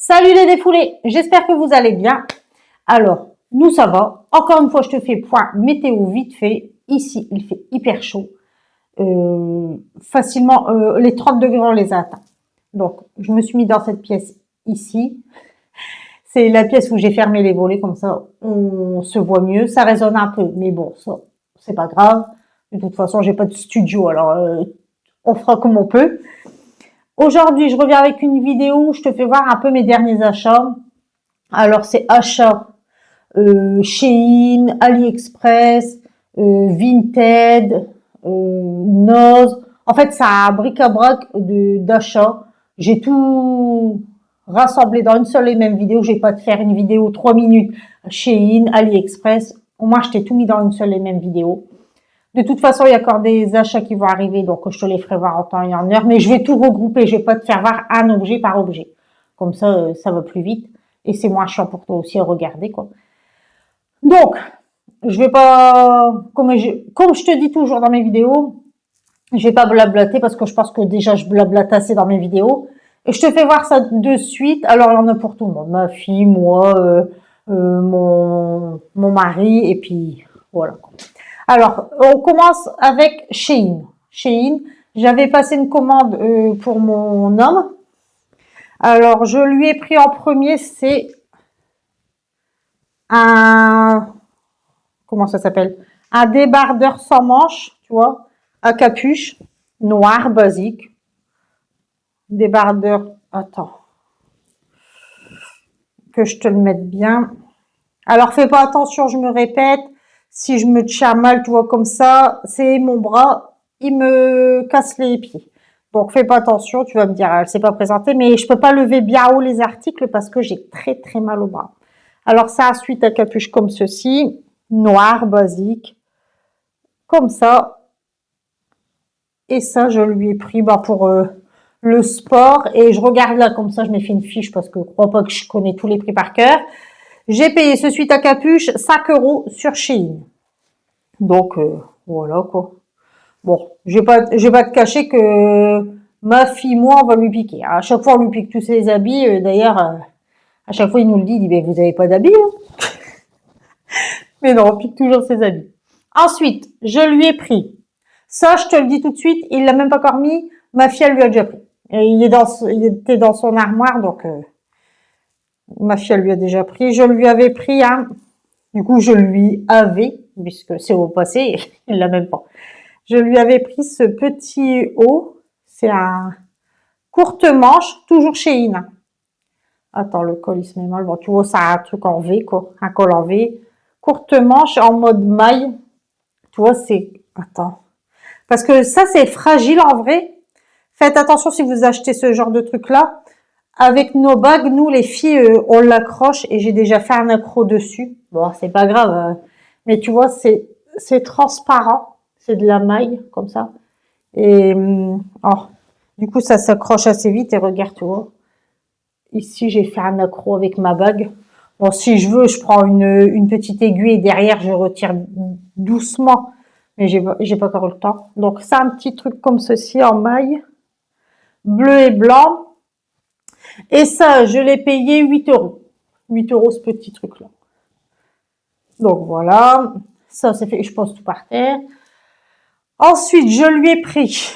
Salut les défoulés, j'espère que vous allez bien. Alors, nous ça va. Encore une fois, je te fais point météo vite fait. Ici, il fait hyper chaud. Facilement, les 30 degrés, on les a atteints. Donc, je me suis mis dans cette pièce ici. C'est la pièce où j'ai fermé les volets, comme ça, on se voit mieux. Ça résonne un peu, mais bon, ça, c'est pas grave. De toute façon, j'ai pas de studio, alors on fera comme on peut. Aujourd'hui, je reviens avec une vidéo où je te fais voir un peu mes derniers achats. Alors, c'est achats Shein, AliExpress, Vinted, Noz. En fait, c'est un bric-à-brac d'achats. J'ai tout rassemblé dans une seule et même vidéo. Je vais pas te faire une vidéo 3 minutes Shein, AliExpress. Au moins, je t'ai tout mis dans une seule et même vidéo. De toute façon, il y a encore des achats qui vont arriver, donc je te les ferai voir en temps et en heure. Mais je vais tout regrouper. Je vais pas te faire voir un objet par objet. Comme ça, ça va plus vite. Et c'est moins chiant pour toi aussi à regarder, quoi. Donc, je vais pas, comme je te dis toujours dans mes vidéos, je vais pas blablater parce que je pense que déjà je blablate assez dans mes vidéos. Et je te fais voir ça de suite. Alors, il y en a pour tout le monde. Ma fille, moi, mon mari, et puis voilà. Alors, on commence avec Shein. Shein, j'avais passé une commande pour mon homme. Alors, je lui ai pris en premier, c'est un, comment ça s'appelle? Un débardeur sans manches, tu vois, à capuche, noir, basique. Débardeur, attends, que je te le mette bien. Alors, fais pas attention, je me répète. Si je me tiens mal, tu vois, comme ça, c'est mon bras, il me casse les pieds. Donc, fais pas attention, tu vas me dire, elle s'est pas présentée, mais je peux pas lever bien haut les articles parce que j'ai très, très mal au bras. Alors, ça, ensuite, à capuche comme ceci, noir, basique, comme ça. Et ça, je lui ai pris pour le sport. Et je regarde là, comme ça, je m'ai fait une fiche parce que je crois pas que je connais tous les prix par cœur. J'ai payé ce suite à capuche 5 € sur Shein. Donc, voilà quoi. Bon, je vais pas te cacher que ma fille, moi, on va lui piquer. À chaque fois, on lui pique tous ses habits. D'ailleurs, à chaque fois, il nous le dit, il dit, mais vous avez pas d'habits, hein. Mais non, on pique toujours ses habits. Ensuite, je lui ai pris. Ça, je te le dis tout de suite, il l'a même pas encore mis. Ma fille, elle lui a déjà pris. Et il était dans son armoire, donc ma fille, elle lui a déjà pris. Je lui avais pris un. Du coup, je lui avais, puisque c'est au passé, il l'a même pas. Je lui avais pris ce petit haut. C'est un courte manche, toujours Shein. Attends, le col, il se met mal. Bon, tu vois, ça a un truc en V, quoi. Un col en V. Courte manche en mode maille. Tu vois, c'est... Attends. Parce que ça, c'est fragile en vrai. Faites attention si vous achetez ce genre de truc-là. Avec nos bagues, nous, les filles, on l'accroche et j'ai déjà fait un accro dessus. Bon, c'est pas grave. Mais tu vois, c'est transparent. C'est de la maille, comme ça. Et du coup, ça s'accroche assez vite. Et regarde, tu vois. Ici, j'ai fait un accro avec ma bague. Bon, si je veux, je prends une petite aiguille et derrière, je retire doucement. Mais j'ai pas encore le temps. Donc, c'est un petit truc comme ceci en maille. Bleu et blanc. Et ça, je l'ai payé 8 €. 8 € ce petit truc-là. Donc, voilà. Ça, c'est fait. Je pose tout par terre. Ensuite, je lui ai pris.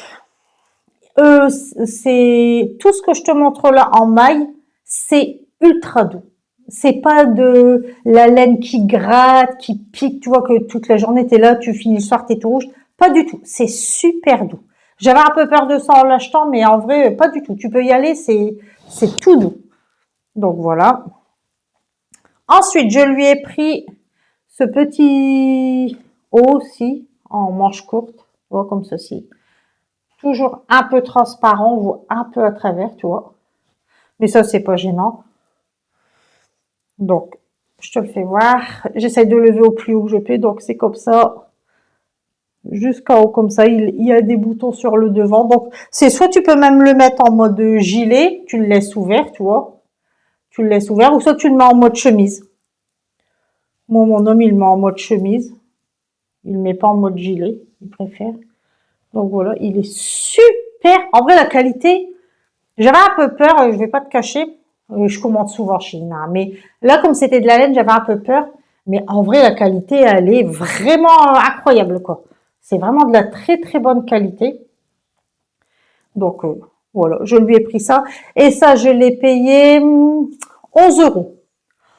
C'est tout ce que je te montre là en maille. C'est ultra doux. C'est pas de la laine qui gratte, qui pique. Tu vois que toute la journée, t'es là, tu finis le soir, t'es tout rouge. Pas du tout. C'est super doux. J'avais un peu peur de ça en l'achetant, mais en vrai, pas du tout. Tu peux y aller, c'est tout doux. Donc, voilà. Ensuite, je lui ai pris ce petit haut aussi, en manche courte. Tu vois, comme ceci. Toujours un peu transparent, on voit un peu à travers, tu vois. Mais ça, c'est pas gênant. Donc, je te le fais voir. J'essaie de lever au plus haut que je peux. Donc, c'est comme ça. Jusqu'en haut, comme ça. Il y a des boutons sur le devant. Donc, c'est soit tu peux même le mettre en mode gilet. Tu le laisses ouvert, tu vois. Tu le laisses ouvert. Ou soit tu le mets en mode chemise. Moi, mon homme, il le met en mode chemise. Il le met pas en mode gilet. Il préfère. Donc, voilà. Il est super. En vrai, la qualité, j'avais un peu peur. Je vais pas te cacher. Je commande souvent Chine, hein. Mais là, comme c'était de la laine, j'avais un peu peur. Mais en vrai, la qualité, elle est vraiment incroyable, quoi. C'est vraiment de la très très bonne qualité. Donc, voilà, je lui ai pris ça. Et ça, je l'ai payé 11 euros.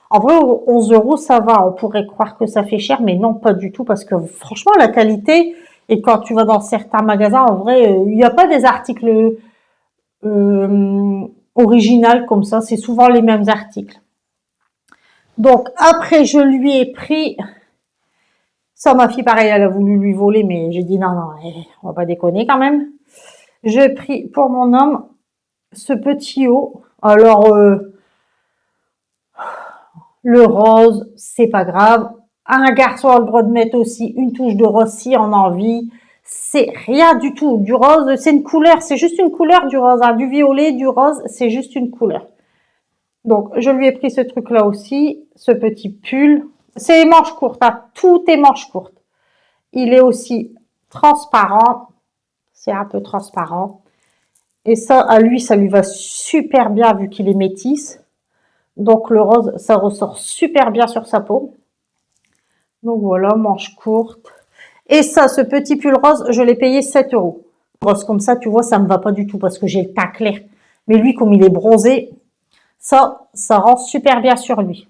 En vrai, 11 euros, ça va. On pourrait croire que ça fait cher, mais non, pas du tout. Parce que franchement, la qualité, et quand tu vas dans certains magasins, en vrai, il n'y a pas des articles originaux comme ça. C'est souvent les mêmes articles. Donc, après, je lui ai pris... Ça, ma fille, pareil, elle a voulu lui voler, mais j'ai dit non, non, on va pas déconner quand même. J'ai pris pour mon homme ce petit haut. Alors, le rose, c'est pas grave. Un garçon a le droit de mettre aussi une touche de rose si on a envie. C'est rien du tout. Du rose, c'est une couleur, c'est juste une couleur du rose. Hein. Du violet, du rose, c'est juste une couleur. Donc, je lui ai pris ce truc-là aussi, ce petit pull. C'est manches courtes, hein. Tout est manches courtes. Il est aussi transparent. C'est un peu transparent. Et ça, à lui, ça lui va super bien vu qu'il est métis. Donc, le rose, ça ressort super bien sur sa peau. Donc, voilà, manches courtes. Et ça, ce petit pull rose, je l'ai payé 7 euros. Rose comme ça, tu vois, ça me va pas du tout parce que j'ai le teint clair. Mais lui, comme il est bronzé, ça rend super bien sur lui.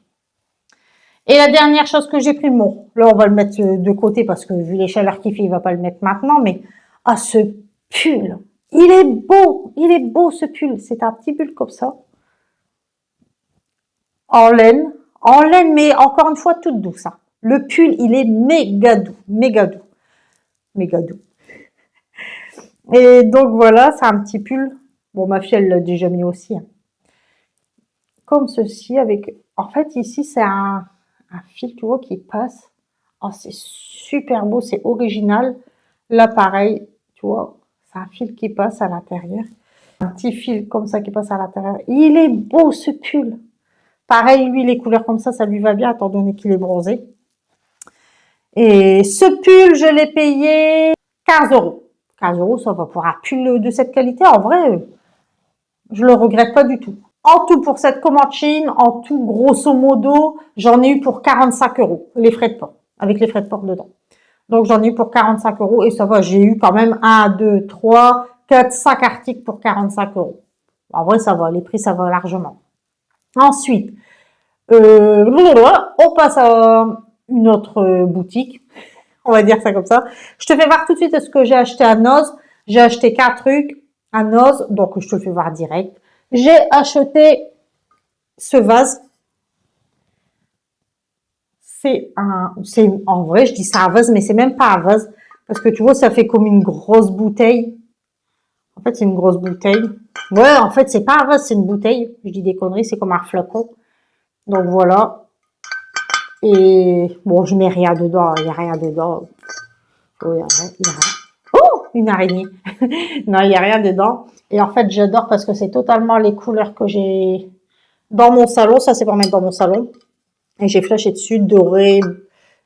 Et la dernière chose que j'ai pris, bon, là, on va le mettre de côté parce que vu les chaleurs qu'il fait, il va pas le mettre maintenant, mais, ah, ce pull, il est beau ce pull. C'est un petit pull comme ça. En laine, mais encore une fois, toute douce, hein. Le pull, il est méga doux, méga doux, méga doux. Et donc, voilà, c'est un petit pull. Bon, ma fille, elle l'a déjà mis aussi, hein. Comme ceci, avec, en fait, ici, c'est un fil, tu vois, qui passe. Oh, c'est super beau, c'est original. Là, pareil, tu vois, c'est un fil qui passe à l'intérieur. Un petit fil comme ça qui passe à l'intérieur. Il est beau, ce pull. Pareil, lui, les couleurs comme ça lui va bien, étant donné qu'il est bronzé. Et ce pull, je l'ai payé 15 euros. 15 euros, ça va pour un pull de cette qualité. En vrai, je le regrette pas du tout. En tout, pour cette commande Chine, en tout, grosso modo, j'en ai eu pour 45 euros, les frais de port, avec les frais de port dedans. Donc, j'en ai eu pour 45 euros et ça va, j'ai eu quand même 1, 2, 3, 4, 5 articles pour 45 euros. En vrai, ça va, les prix, ça va largement. Ensuite, on passe à une autre boutique, on va dire ça comme ça. Je te fais voir tout de suite ce que j'ai acheté à Noz. J'ai acheté 4 trucs à Noz, donc je te le fais voir direct. J'ai acheté ce vase. En vrai, je dis ça un vase, mais c'est même pas un vase. Parce que tu vois, ça fait comme une grosse bouteille. En fait, c'est une grosse bouteille. Ouais, en fait, c'est pas un vase, c'est une bouteille. Je dis des conneries, c'est comme un flacon. Donc voilà. Et bon, je mets rien dedans, il n'y a rien dedans. Oh, il y a rien. Oh, une araignée. Non, il n'y a rien dedans. Et en fait, j'adore parce que c'est totalement les couleurs que j'ai dans mon salon. Ça, c'est pour mettre dans mon salon. Et j'ai flashé dessus, doré,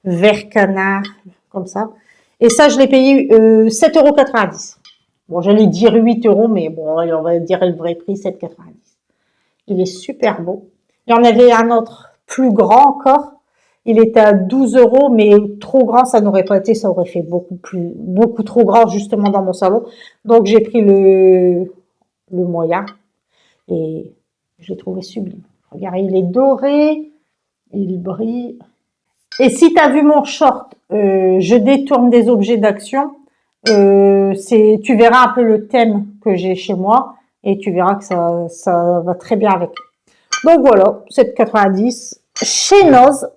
vert canard, comme ça. Et ça, je l'ai payé 7,90 €. Bon, j'allais dire 8 euros, mais bon, on va dire le vrai prix, 7,90 €. Il est super beau. Il y en avait un autre plus grand encore. Il était à 12 euros, mais trop grand, ça n'aurait pas été, ça aurait fait beaucoup trop grand justement dans mon salon. Donc j'ai pris le moyen et je l'ai trouvé sublime. Regarde, il est doré, il brille. Et si tu as vu mon short, je détourne des objets d'action. Tu verras un peu le thème que j'ai chez moi et tu verras que ça va très bien avec. Donc voilà, 7,90 chez Noz.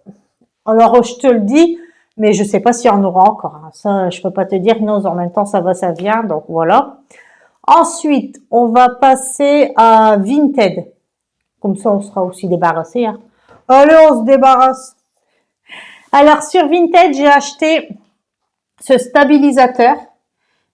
Alors, je te le dis, mais je sais pas s'il y en aura encore, hein. Ça, je peux pas te dire. Noz, en même temps, ça va, ça vient. Donc, voilà. Ensuite, on va passer à Vinted. Comme ça, on sera aussi débarrassé, hein. Allez, on se débarrasse. Alors, sur Vinted, j'ai acheté ce stabilisateur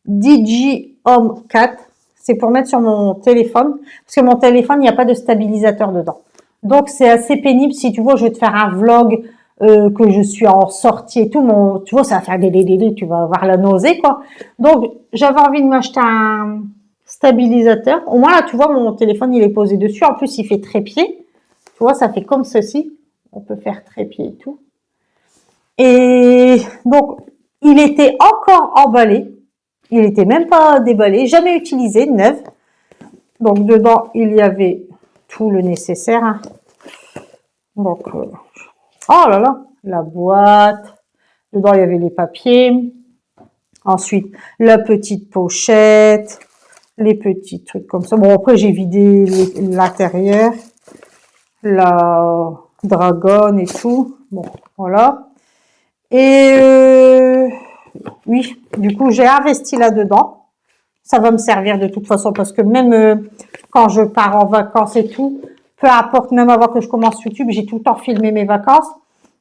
DJI Home 4. C'est pour mettre sur mon téléphone. Parce que mon téléphone, il n'y a pas de stabilisateur dedans. Donc, c'est assez pénible. Si tu vois, je vais te faire un vlog que je suis en sortie et tout. Tu vois, ça va faire des tu vas avoir la nausée, quoi. Donc, j'avais envie de m'acheter un stabilisateur. Au moins, là, tu vois, mon téléphone, il est posé dessus. En plus, il fait trépied. Tu vois, ça fait comme ceci. On peut faire trépied et tout. Et donc, il était encore emballé. Il n'était même pas déballé, jamais utilisé, neuf. Donc, dedans, il y avait tout le nécessaire. Hein. Donc, oh là là, la boîte. Dedans, il y avait les papiers. Ensuite, la petite pochette. Les petits trucs comme ça. Bon, après, j'ai vidé l'intérieur. La dragonne et tout. Bon, voilà. Et oui, du coup, j'ai investi là-dedans. Ça va me servir de toute façon parce que même quand je pars en vacances et tout, peu importe, même avant que je commence YouTube, j'ai tout le temps filmé mes vacances.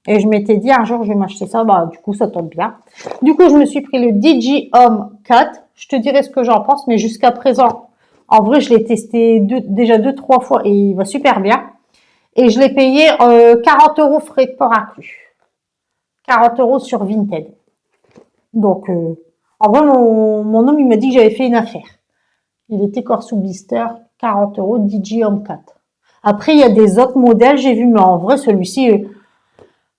Et je m'étais dit, un jour, je vais m'acheter ça. Bah, du coup, ça tombe bien. Du coup, je me suis pris le DJI Home 4. Je te dirai ce que j'en pense, mais jusqu'à présent, en vrai, je l'ai testé déjà 2-3 fois et il va super bien. Et je l'ai payé 40 € frais de port inclus. 40 € sur Vinted. Donc, en vrai, mon homme, il m'a dit que j'avais fait une affaire. Il était corps sous blister, 40 € DJI Home 4. Après, il y a des autres modèles, j'ai vu, mais en vrai, celui-ci,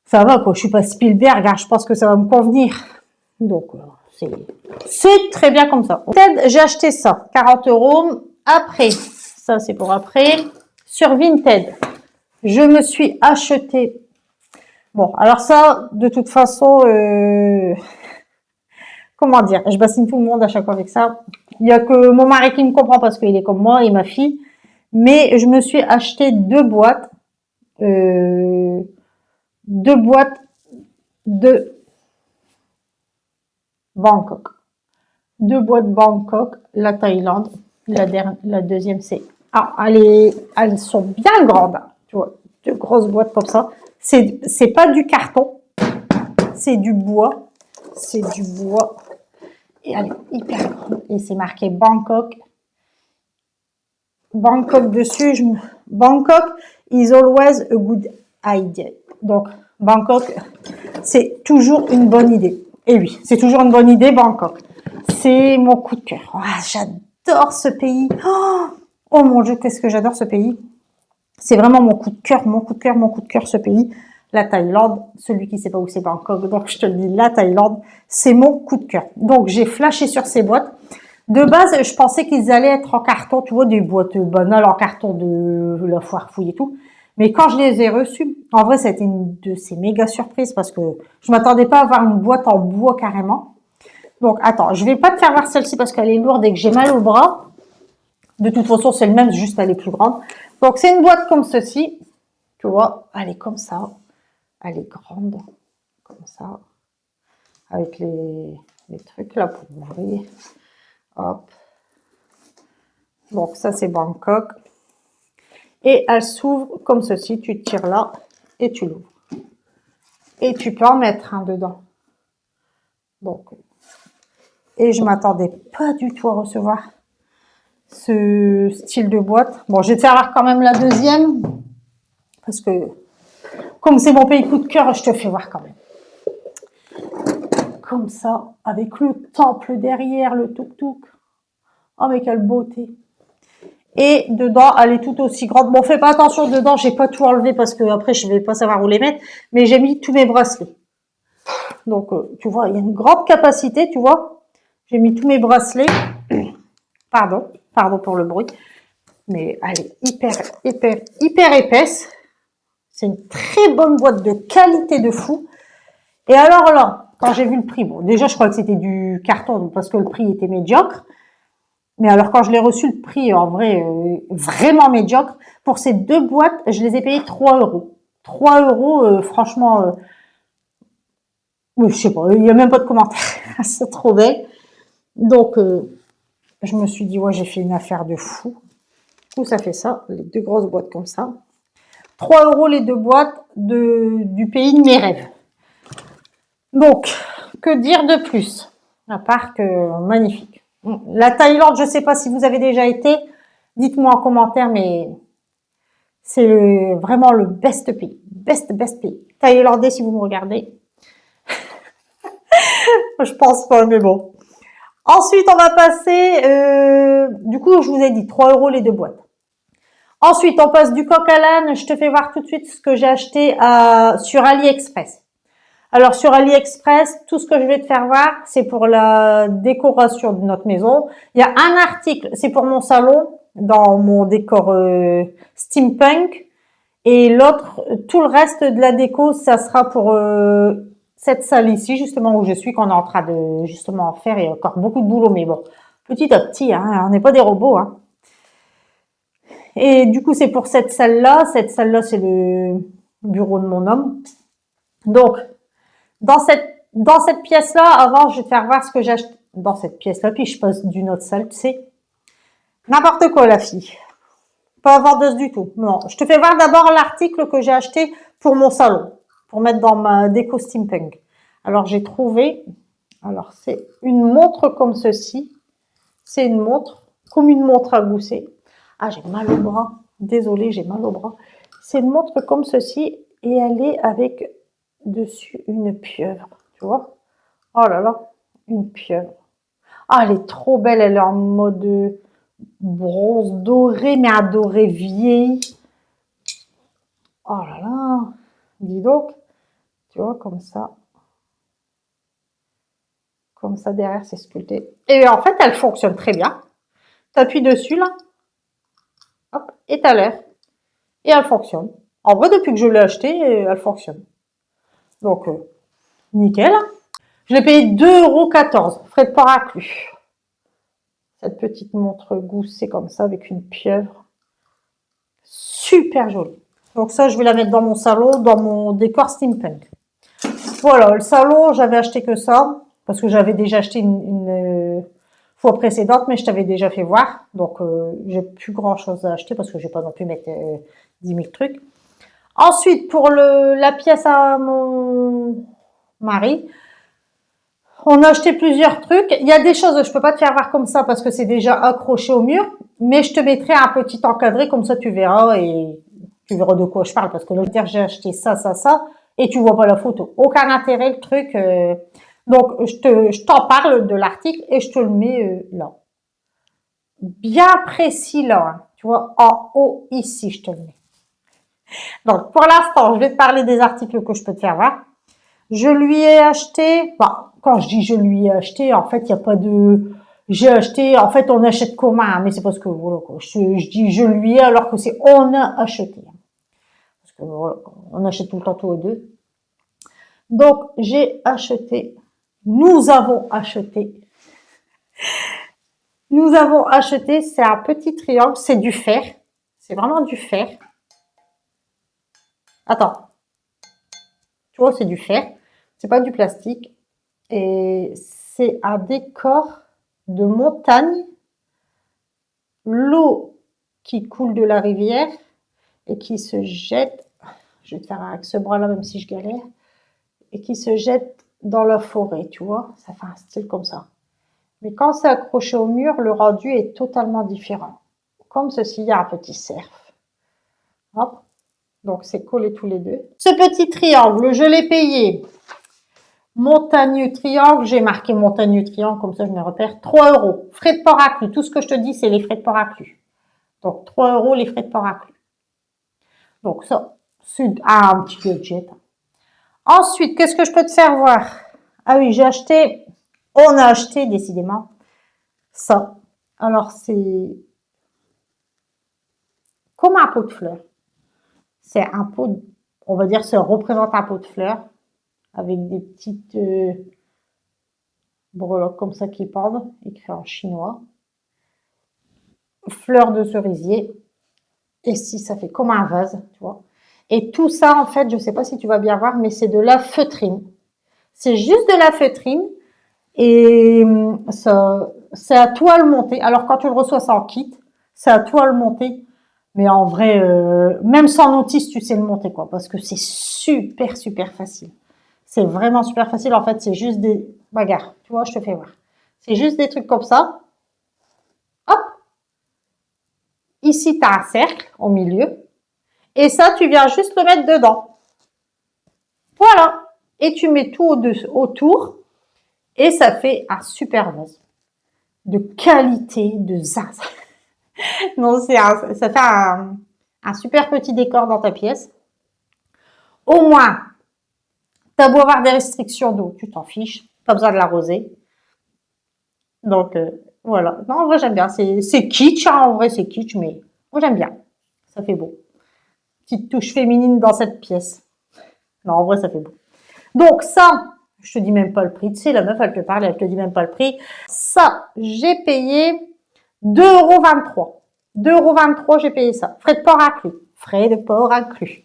ça va, quoi. Je suis pas Spielberg, hein, je pense que ça va me convenir. Donc, c'est très bien comme ça. Vinted, j'ai acheté ça, 40 €. Après, ça c'est pour après. Sur Vinted, je me suis acheté. Bon, alors ça, de toute façon, comment dire, je bassine tout le monde à chaque fois avec ça. Il y a que mon mari qui me comprend parce qu'il est comme moi et ma fille. Mais je me suis acheté deux boîtes de Bangkok. Deux boîtes Bangkok, la Thaïlande. La deuxième, c'est... Ah, elles sont bien grandes. Hein, tu vois, deux grosses boîtes comme ça. C'est pas du carton, c'est du bois. C'est du bois. Et elle est hyper grande. Et c'est marqué Bangkok. Bangkok dessus. Bangkok is always a good idea. Donc, Bangkok, c'est toujours une bonne idée. Et oui, c'est toujours une bonne idée, Bangkok. C'est mon coup de cœur. Oh, j'adore ce pays. Oh mon Dieu, qu'est-ce que j'adore ce pays. C'est vraiment mon coup de cœur, mon coup de cœur, mon coup de cœur, ce pays. La Thaïlande, celui qui ne sait pas où c'est Bangkok, donc je te le dis, la Thaïlande, c'est mon coup de cœur. Donc, j'ai flashé sur ces boîtes. De base, je pensais qu'ils allaient être en carton, tu vois, des boîtes banales en carton de la foire fouille et tout. Mais quand je les ai reçues, en vrai, c'était une de ces méga surprises parce que je m'attendais pas à avoir une boîte en bois carrément. Donc, attends, je vais pas te faire voir celle-ci parce qu'elle est lourde et que j'ai mal au bras. De toute façon, c'est le même, juste elle est plus grande. Donc, c'est une boîte comme ceci. Tu vois, elle est comme ça. Elle est grande, comme ça. Avec les trucs là pour ouvrir. Hop. Donc, ça, c'est Bangkok. Et elle s'ouvre comme ceci. Tu tires là et tu l'ouvres. Et tu peux en mettre un dedans. Donc, et je m'attendais pas du tout à recevoir ce style de boîte. Bon, je vais te faire voir quand même la deuxième. Parce que, comme c'est mon pays coup de cœur, je te fais voir quand même. Comme ça, avec le temple derrière, le tuk-tuk. Oh, mais quelle beauté. Et dedans, elle est tout aussi grande. Bon, fais pas attention dedans, j'ai pas tout enlevé parce que après je vais pas savoir où les mettre. Mais j'ai mis tous mes bracelets. Donc, tu vois, il y a une grande capacité, tu vois. J'ai mis tous mes bracelets. Pardon pour le bruit. Mais elle est hyper épaisse. C'est une très bonne boîte de qualité de fou. Et alors là, quand j'ai vu le prix, bon, déjà je crois que c'était du carton parce que le prix était médiocre. Mais alors quand je l'ai reçu le prix, en vrai, vraiment médiocre, pour ces deux boîtes, je les ai payées 3 €. 3 €, franchement, je sais pas, il n'y a même pas de commentaire. C'est trop belle. Donc, je me suis dit, ouais, j'ai fait une affaire de fou. Du coup, ça fait ça, les deux grosses boîtes comme ça. 3 € les deux boîtes du pays de mes rêves. Donc, que dire de plus? À part que magnifique. La Thaïlande, je ne sais pas si vous avez déjà été. Dites-moi en commentaire, mais c'est vraiment le best pays. Best pays. Thaïlandais, si vous me regardez. Je pense pas, mais bon. Ensuite, on va passer, du coup, je vous ai dit 3 € les 2 boîtes. Ensuite, on passe du coq à l'âne. Je te fais voir tout de suite ce que j'ai acheté sur AliExpress. Alors, sur AliExpress, tout ce que je vais te faire voir, c'est pour la décoration de notre maison. Il y a un article, c'est pour mon salon, dans mon décor steampunk. Et l'autre, tout le reste de la déco, ça sera pour cette salle ici, justement, où je suis, qu'on est en train de justement faire. Il y a encore beaucoup de boulot, mais bon, petit à petit, hein, on n'est pas des robots. Hein. Et du coup, c'est pour cette salle-là. Cette salle-là, c'est le bureau de mon homme. Donc, dans cette pièce-là, avant, je vais te faire voir ce que j'ai acheté dans cette pièce-là, puis je passe d'une autre salle, tu sais. N'importe quoi, la fille. Pas vendeuse du tout. Non, je te fais voir d'abord l'article que j'ai acheté pour mon salon, pour mettre dans ma déco steampunk. Alors, j'ai trouvé, alors c'est une montre comme ceci. C'est une montre, comme une montre à gousset. Ah, j'ai mal au bras. Désolée, j'ai mal au bras. C'est une montre comme ceci et elle est avec dessus une pieuvre. Tu vois? Oh là là, une pieuvre. Ah, elle est trop belle. Elle est en mode bronze doré, mais un doré vieilli. Oh là là, dis donc. Tu vois, comme ça. Comme ça, derrière, c'est sculpté. Et en fait, elle fonctionne très bien. Tu appuies dessus, là. Hop, et t'as l'air. Et elle fonctionne. En vrai, depuis que je l'ai acheté, elle fonctionne. Donc, nickel. Je l'ai payé 2,14 €, frais de port inclus. Cette petite montre goussée comme ça, avec une pieuvre. Super jolie. Donc ça, je vais la mettre dans mon salon, dans mon décor steampunk. Voilà, le salon, j'avais acheté que ça, parce que j'avais déjà acheté une fois précédente, mais je t'avais déjà fait voir. Donc, j'ai plus grand chose à acheter, parce que je vais pas non plus mettre 10 000 trucs. Ensuite, pour la pièce à mon mari, on a acheté plusieurs trucs. Il y a des choses, je peux pas te faire voir comme ça, parce que c'est déjà accroché au mur, mais je te mettrai un petit encadré, comme ça tu verras, et tu verras de quoi je parle, parce que là, j'ai acheté ça, ça, ça, et tu vois pas la photo. Aucun intérêt, le truc. Donc, je t'en parle de l'article et je te le mets là. Bien précis là, hein. Tu vois, en haut, ici, je te le mets. Donc, pour l'instant, je vais te parler des articles que je peux te faire voir. Je lui ai acheté, enfin, quand je dis je lui ai acheté, en fait, il n'y a pas de... J'ai acheté, en fait, on achète commun, hein, mais c'est parce que, voilà, quoi, je dis je lui ai alors que c'est on a acheté. Parce que, voilà, on achète tout le temps tous les deux. Donc, j'ai acheté, nous avons acheté, c'est un petit triangle, c'est du fer. C'est vraiment du fer. Attends. Tu vois, c'est du fer. C'est pas du plastique. Et c'est un décor de montagne. L'eau qui coule de la rivière et qui se jette. Je vais te faire avec ce bras-là, même si je galère. Et qui se jette dans la forêt, tu vois. Ça fait un style comme ça. Mais quand c'est accroché au mur, le rendu est totalement différent. Comme ceci, il y a un petit cerf. Hop. Donc, c'est collé tous les deux. Ce petit triangle, je l'ai payé. Montagneux triangle, j'ai marqué montagneux triangle, comme ça je me repère. 3 €. Frais de port inclus. Tout ce que je te dis, c'est les frais de port inclus. Donc, 3 € les frais de port inclus. Donc, ça, c'est un petit budget. Ensuite, qu'est-ce que je peux te faire voir? Ah oui, on a acheté décidément ça. Alors, c'est comme un pot de fleurs. C'est un pot, on va dire, ça représente un pot de fleurs avec des petites breloques comme ça qui pendent, écrit en chinois. Fleurs de cerisier. Et si ça fait comme un vase, tu vois. Et tout ça, en fait, je sais pas si tu vas bien voir, mais c'est de la feutrine. C'est juste de la feutrine. Et ça, c'est à toi le monter. Alors, quand tu le reçois, c'est en kit. C'est à toi le monter. Mais en vrai, même sans notice, tu sais le monter, quoi. Parce que c'est super, super facile. C'est vraiment super facile. En fait, c'est juste des... Regarde, tu vois, je te fais voir. C'est juste des trucs comme ça. Hop. Ici, tu as un cercle au milieu. Et ça, tu viens juste le mettre dedans. Voilà. Et tu mets tout autour. Et ça fait un super vase. de qualité, de zaz. Non, ça fait un super petit décor dans ta pièce. Au moins, t'as beau avoir des restrictions d'eau, tu t'en fiches, pas besoin de l'arroser. Donc, voilà. Non, en vrai, j'aime bien. C'est kitsch, hein, en vrai, c'est kitsch, mais moi, j'aime bien. Ça fait beau. Petite touche féminine dans cette pièce. Non, en vrai, ça fait beau. Donc, ça, je te dis même pas le prix. Tu sais, la meuf, elle te parle, elle te dit même pas le prix. Ça, j'ai payé 2,23 €. 2,23 €, j'ai payé ça. Frais de port inclus. Frais de port inclus.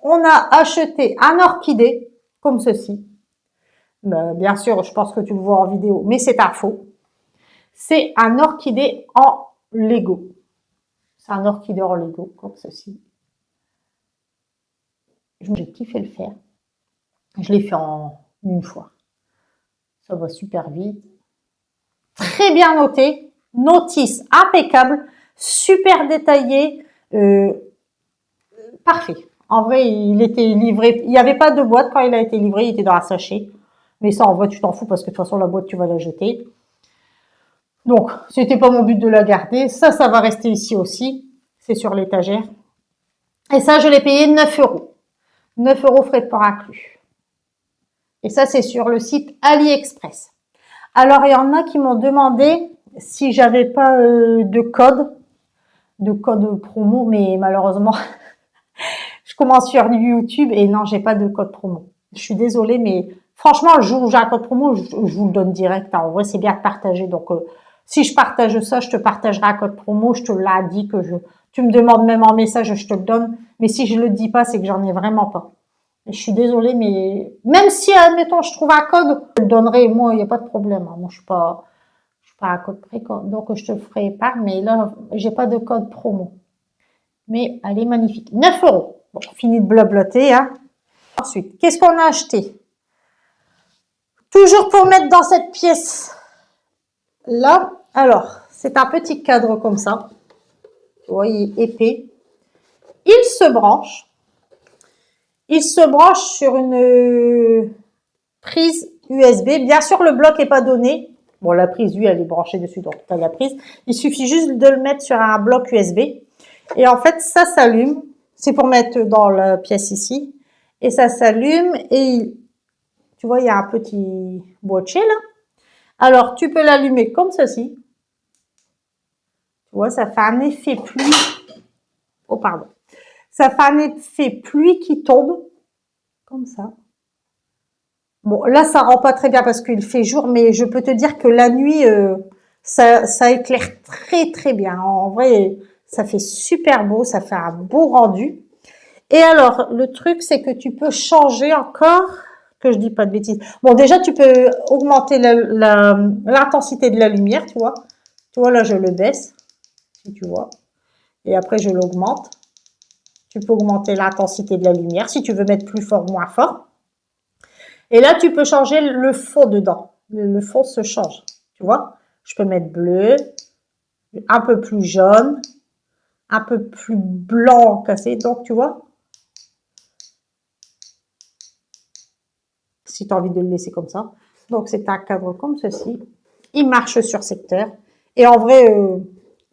On a acheté un orchidée, comme ceci. Bien sûr, je pense que tu le vois en vidéo, mais c'est un faux. C'est un orchidée en Lego. C'est un orchidée en Lego, comme ceci. J'ai kiffé le faire. Je l'ai fait en une fois. Ça va super vite. Très bien noté. Notice impeccable. Super détaillé. Parfait. En vrai, il était livré. Il n'y avait pas de boîte quand il a été livré. Il était dans un sachet. Mais ça, en vrai, tu t'en fous parce que de toute façon, la boîte, tu vas la jeter. Donc, c'était pas mon but de la garder. Ça va rester ici aussi. C'est sur l'étagère. Et ça, je l'ai payé 9 €. 9 € frais de port inclus. Et ça, c'est sur le site AliExpress. Alors, il y en a qui m'ont demandé si j'avais pas de code promo, mais malheureusement, je commence sur YouTube et non, j'ai pas de code promo. Je suis désolée, mais franchement, le jour où j'ai un code promo, je vous le donne direct. En vrai, c'est bien de partager. Donc, si je partage ça, je te partagerai un code promo. Je te l'ai dit tu me demandes même en message, je te le donne. Mais si je le dis pas, c'est que j'en ai vraiment pas. Et je suis désolée, mais même si, admettons, je trouve un code, je le donnerai. Moi, il n'y a pas de problème. Moi, je suis pas à code près, donc je te le ferai part. Mais là, j'ai pas de code promo. Mais elle est magnifique. 9 €. Bon, fini de blablater, hein. Ensuite, qu'est-ce qu'on a acheté? Toujours pour mettre dans cette pièce là. Alors, c'est un petit cadre comme ça. Tu vois, il est épais. Il se branche. Il se branche sur une prise USB. Bien sûr, le bloc n'est pas donné. Bon, la prise, lui, elle est branchée dessus, donc tu as la prise. Il suffit juste de le mettre sur un bloc USB. Et en fait, ça s'allume. C'est pour mettre dans la pièce ici. Et ça s'allume et tu vois, il y a un petit boîtier là. Alors, tu peux l'allumer comme ceci. Tu vois, ça fait un effet pluie. Oh, pardon. Ça fait un effet pluie qui tombe. Comme ça. Bon, là, ça rend pas très bien parce qu'il fait jour, mais je peux te dire que la nuit, ça éclaire très, très bien. En vrai, ça fait super beau, ça fait un beau rendu. Et alors, le truc, c'est que tu peux changer encore, que je dis pas de bêtises. Bon, déjà, tu peux augmenter l'intensité de la lumière, tu vois. Tu vois, là, je le baisse, si tu vois. Et après, je l'augmente. Tu peux augmenter l'intensité de la lumière, si tu veux mettre plus fort ou moins fort. Et là, tu peux changer le fond dedans. Le fond se change, tu vois. Je peux mettre bleu, un peu plus jaune, un peu plus blanc cassé. Donc, tu vois, si tu as envie de le laisser comme ça. Donc, c'est un cadre comme ceci. Il marche sur secteur. Et en vrai,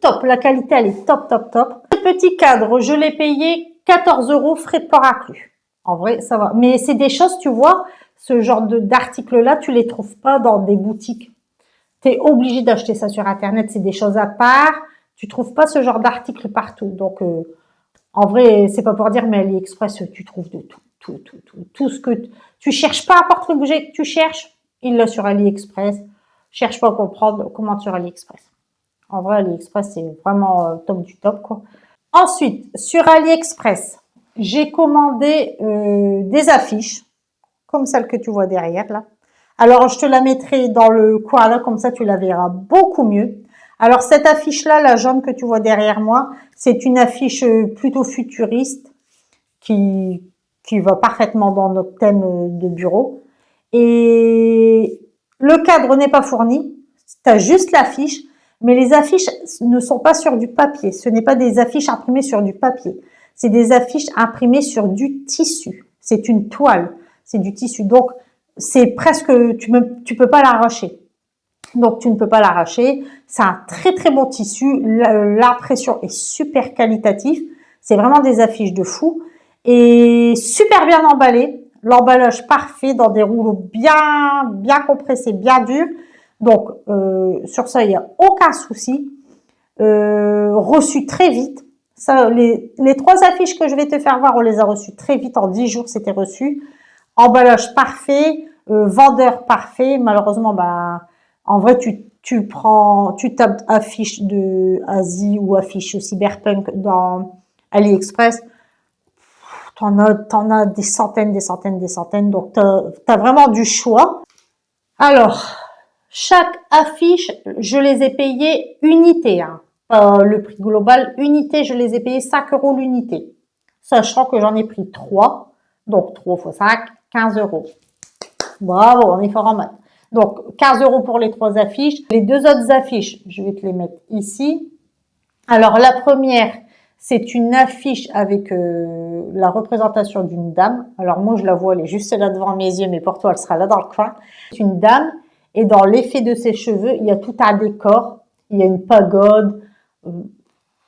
top. La qualité, elle est top, top, top. Ce petit cadre, je l'ai payé 14 € frais de port inclus. En vrai, ça va. Mais c'est des choses, tu vois, ce genre d'articles-là, tu les trouves pas dans des boutiques. Tu es obligé d'acheter ça sur Internet. C'est des choses à part. Tu trouves pas ce genre d'articles partout. Donc, en vrai, c'est pas pour dire, mais AliExpress, tu trouves de tout. Tout ce que tu cherches, pas importe l'objet que tu cherches, il l'a sur AliExpress. Cherche pas à comprendre, commande sur AliExpress. En vrai, AliExpress, c'est vraiment top du top, quoi. Ensuite, sur AliExpress, j'ai commandé des affiches, comme celle que tu vois derrière, là. Alors, je te la mettrai dans le coin, là, comme ça, tu la verras beaucoup mieux. Alors, cette affiche-là, la jaune que tu vois derrière moi, c'est une affiche plutôt futuriste qui va parfaitement dans notre thème de bureau. Et le cadre n'est pas fourni, tu as juste l'affiche, mais les affiches ne sont pas sur du papier. Ce n'est pas des affiches imprimées sur du papier. C'est des affiches imprimées sur du tissu. C'est une toile, c'est du tissu. Donc, c'est presque, tu peux pas l'arracher. Donc, tu ne peux pas l'arracher. C'est un très, très bon tissu. L'impression est super qualitative. C'est vraiment des affiches de fou. Et super bien emballé. L'emballage parfait dans des rouleaux bien compressés, bien durs. Donc, sur ça, il n'y a aucun souci. Reçu très vite. Ça, les 3 affiches que je vais te faire voir, on les a reçues très vite. En 10 jours, c'était reçu. Emballage parfait. Vendeur parfait. Malheureusement, en vrai, tu tapes affiche de Asie ou affiche cyberpunk dans AliExpress. T'en as des centaines. Donc, t'as vraiment du choix. Alors, chaque affiche, je les ai payées unité, hein. Le prix global, unité, je les ai payées 5 € l'unité. Sachant que j'en ai pris 3. Donc, 3 x 5, 15 €. Bravo, on est fort en maths. Donc, 15 € pour les 3 affiches. Les 2 autres affiches, je vais te les mettre ici. Alors, la première, c'est une affiche avec la représentation d'une dame. Alors, moi, je la vois, elle est juste là devant mes yeux, mais pour toi, elle sera là dans le coin. C'est une dame, et dans l'effet de ses cheveux, il y a tout un décor. Il y a une pagode.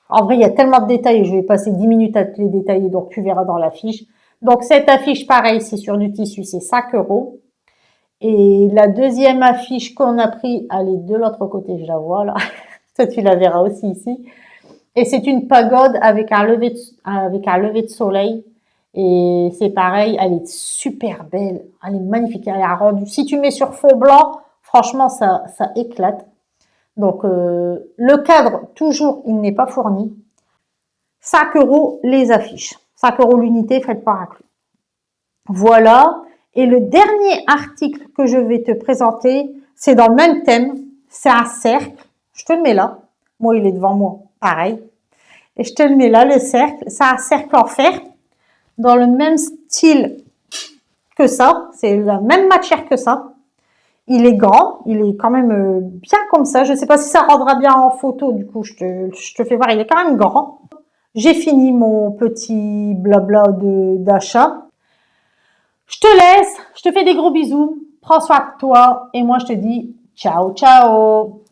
En vrai, il y a tellement de détails, je vais passer 10 minutes à te les détailler, donc tu verras dans l'affiche. Donc, cette affiche, pareil, c'est sur du tissu, c'est 5 €. Et la deuxième affiche qu'on a pris, elle est de l'autre côté, je la vois là. Ça, tu la verras aussi ici. Et c'est une pagode avec un lever de soleil. Et c'est pareil, elle est super belle. Elle est magnifique. Elle a rendu. Si tu mets sur fond blanc, franchement, ça éclate. Donc, le cadre, toujours, il n'est pas fourni. 5 € les affiches. 5 € l'unité, faites pas inclus. Voilà. Et le dernier article que je vais te présenter, c'est dans le même thème. C'est un cercle. Je te le mets là. Moi, il est devant moi. Pareil. Et je te le mets là, le cercle. C'est un cercle en fer. Dans le même style que ça. C'est la même matière que ça. Il est grand. Il est quand même bien comme ça. Je ne sais pas si ça rendra bien en photo. Du coup, je te fais voir. Il est quand même grand. J'ai fini mon petit blabla d'achat. Je te laisse, je te fais des gros bisous, prends soin de toi et moi je te dis ciao ciao.